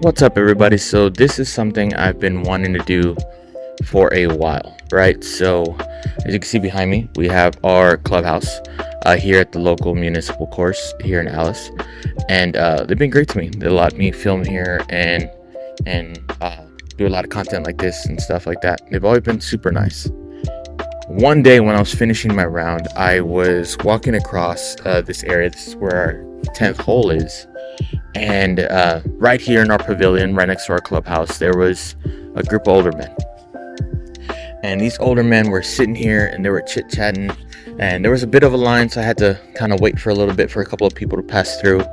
What's up, everybody? So this is something I've been wanting to do for a while, right? So as you can see behind me, we have our clubhouse here at the local municipal course here in Alice, and they've been great to me. They allowed me film here and do a lot of content like this and stuff like that. They've always been super nice. One day when I was finishing my round, I was walking across this area. This is where our 10th hole is. And right here in our pavilion, right next to our clubhouse, there was a group of older men. And these older men were sitting here and they were chit-chatting. And there was a bit of a line, so I had to kind of wait for a little bit for a couple of people to pass through.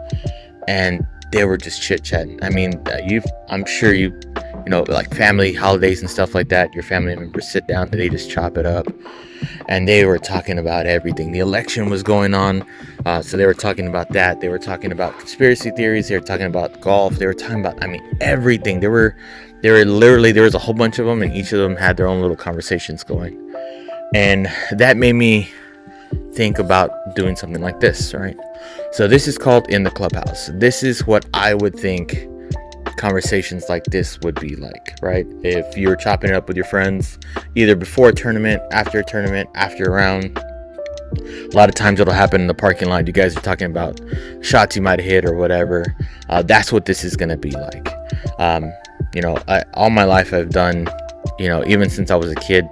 And they were just chit-chatting. I mean, I'm sure you know, like family holidays and stuff like that, your family members sit down and they just chop it up. And they were talking about everything. The election was going on, so they were talking about that. They were talking about conspiracy theories. They were talking about golf. They were talking about, everything. There was a whole bunch of them, and each of them had their own little conversations going. And that made me think about doing something like this, right? So this is called In the Clubhouse. This is what I would think conversations like this would be like, right? If you're chopping it up with your friends, either before a tournament, after a round. A lot of times it'll happen in the parking lot. You guys are talking about shots you might have hit or whatever. That's what this is going to be like. All my life I've done, even since I was a kid,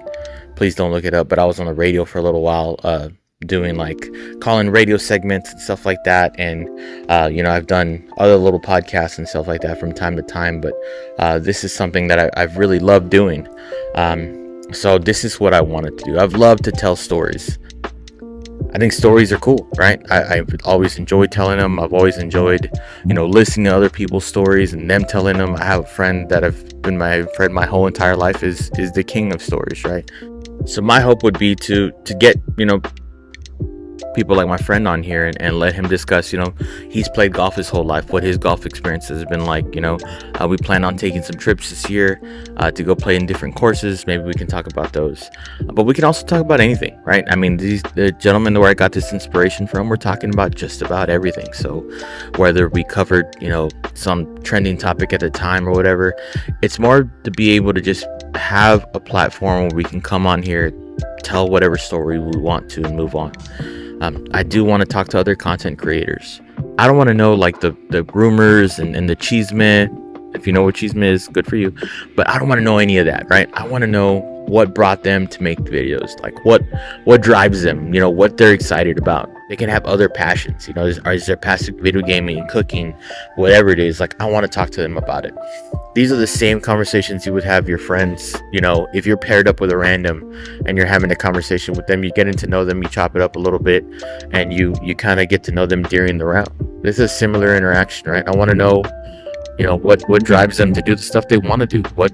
please don't look it up, but I was on the radio for a little while, doing like calling radio segments and stuff like that, and I've done other little podcasts and stuff like that from time to time, but this is something that I've really loved doing. So this is what I wanted to do. I've loved to tell stories. I think stories are cool, right? I've always enjoyed telling them. I've always enjoyed listening to other people's stories and them telling them. I have a friend that I've been my friend my whole entire life, is the king of stories, right? So my hope would be to get people like my friend on here and let him discuss, he's played golf his whole life, what his golf experiences have been like. We plan on taking some trips this year to go play in different courses. Maybe we can talk about those, but we can also talk about anything, right? The gentlemen where I got this inspiration from, we're talking about just about everything. So whether we covered some trending topic at the time or whatever, it's more to be able to just have a platform where we can come on here, tell whatever story we want to, and move on. I do want to talk to other content creators. I don't want to know like the rumors and the chisme. If you know what chisme is, good for you. But I don't want to know any of that, right? I want to know what brought them to make the videos, like what drives them, what they're excited about. They can have other passions, is their passion video gaming, cooking, whatever it is. Like, I want to talk to them about it. These are the same conversations you would have your friends, if you're paired up with a random and you're having a conversation with them, you getting to know them, you chop it up a little bit, and you kind of get to know them during the round. This is a similar interaction, right? I want to know, what drives them to do the stuff they want to do, what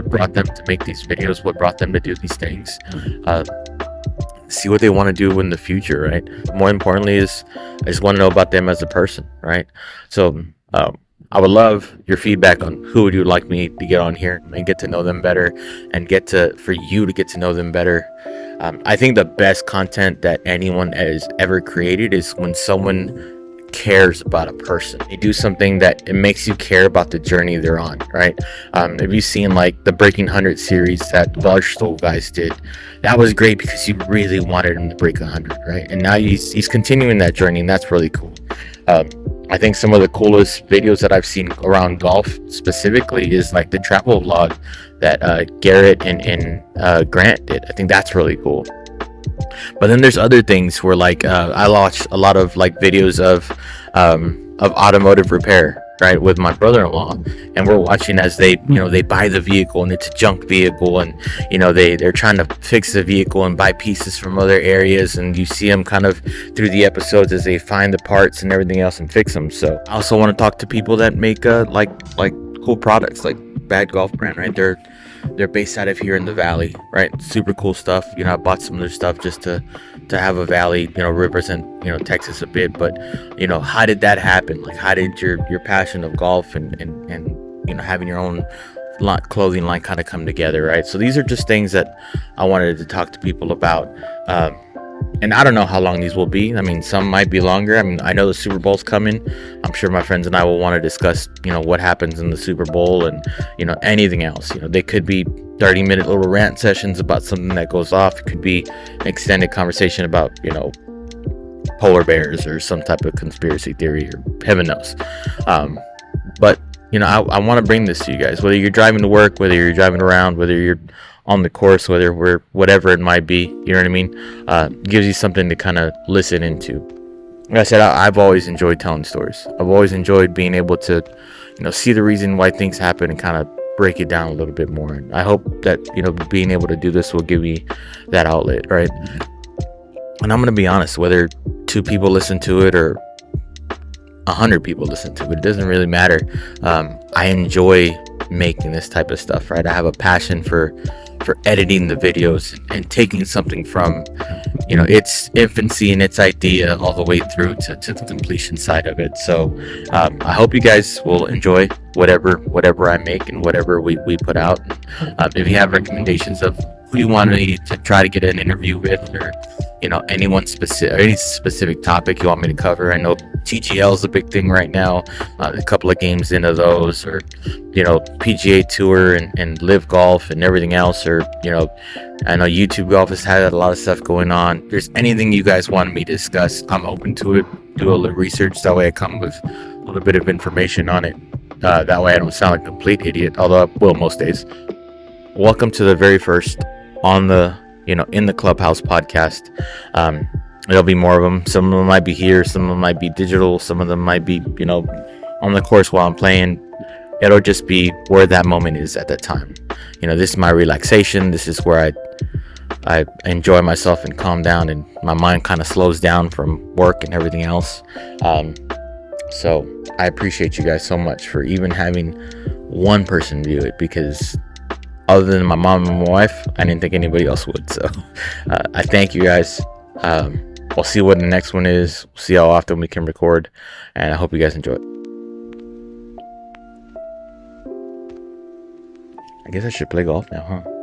brought them to make these videos, what brought them to do these things, see what they want to do in the future, right? More importantly I just want to know about them as a person, right? So I would love your feedback on who would you like me to get on here and get to know them better, and for you to get to know them better. I think the best content that anyone has ever created is when someone cares about a person. They do something that it makes you care about the journey they're on, right? Have you seen like the Breaking 100 series that Barstool guys did? That was great because you really wanted him to break 100, right? And now he's continuing that journey, and that's really cool. I think some of the coolest videos that I've seen around golf specifically is like the travel vlog that Garrett and Grant did. I think that's really cool. But then there's other things where like I watch a lot of like videos of automotive repair, right, with my brother-in-law, and we're watching as they buy the vehicle, and it's a junk vehicle, and they're trying to fix the vehicle and buy pieces from other areas, and you see them kind of through the episodes as they find the parts and everything else and fix them. So I also want to talk to people that make like cool products, like Bad Golf Brand, right? They're based out of here in the Valley, right? Super cool stuff. I bought some of their stuff just to have a Valley, represent, Texas a bit. But, how did that happen? Like, how did your passion of golf and having your own clothing line kind of come together, right? So these are just things that I wanted to talk to people about. And I don't know how long these will be. I mean, some might be longer. I mean, I know the Super Bowl's coming. I'm sure my friends and I will want to discuss, what happens in the Super Bowl and, anything else. They could be 30-minute little rant sessions about something that goes off. It could be an extended conversation about, polar bears or some type of conspiracy theory, or heaven knows. But, I want to bring this to you guys, whether you're driving to work, whether you're driving around, whether you're on the course, whatever it might be, you know what I mean? Gives you something to kind of listen into. Like I said, I've always enjoyed telling stories. I've always enjoyed being able to, see the reason why things happen and kind of break it down a little bit more. And I hope that, being able to do this will give me that outlet, right? And I'm going to be honest, whether 2 people listen to it or 100 people listen to it, it doesn't really matter. I enjoy making this type of stuff, right? I have a passion for editing the videos and taking something from its infancy and its idea all the way through to the completion side of it. So I hope you guys will enjoy whatever I make and whatever we put out. If you have recommendations of who you want me to try to get an interview with, or any specific topic you want me to cover. I know TGL is a big thing right now, a couple of games into those, or PGA Tour and Live Golf and everything else, or I know YouTube Golf has had a lot of stuff going on. If there's anything you guys want me to discuss, I'm open to it. Do a little research, that way I come with a little bit of information on it. That way I don't sound like a complete idiot, although I will most days. Welcome to the very first on the In the Clubhouse podcast. There'll be more of them. Some of them might be here, some of them might be digital, some of them might be on the course while I'm playing. It'll just be where that moment is at that time. This is my relaxation. This is where I enjoy myself and calm down, and my mind kind of slows down from work and everything else. So I appreciate you guys so much for even having one person view it, because other than my mom and my wife, I didn't think anybody else would. So I thank you guys. We'll see what the next one is. We'll see how often we can record, and I hope you guys enjoy it. I guess I should play golf now, huh?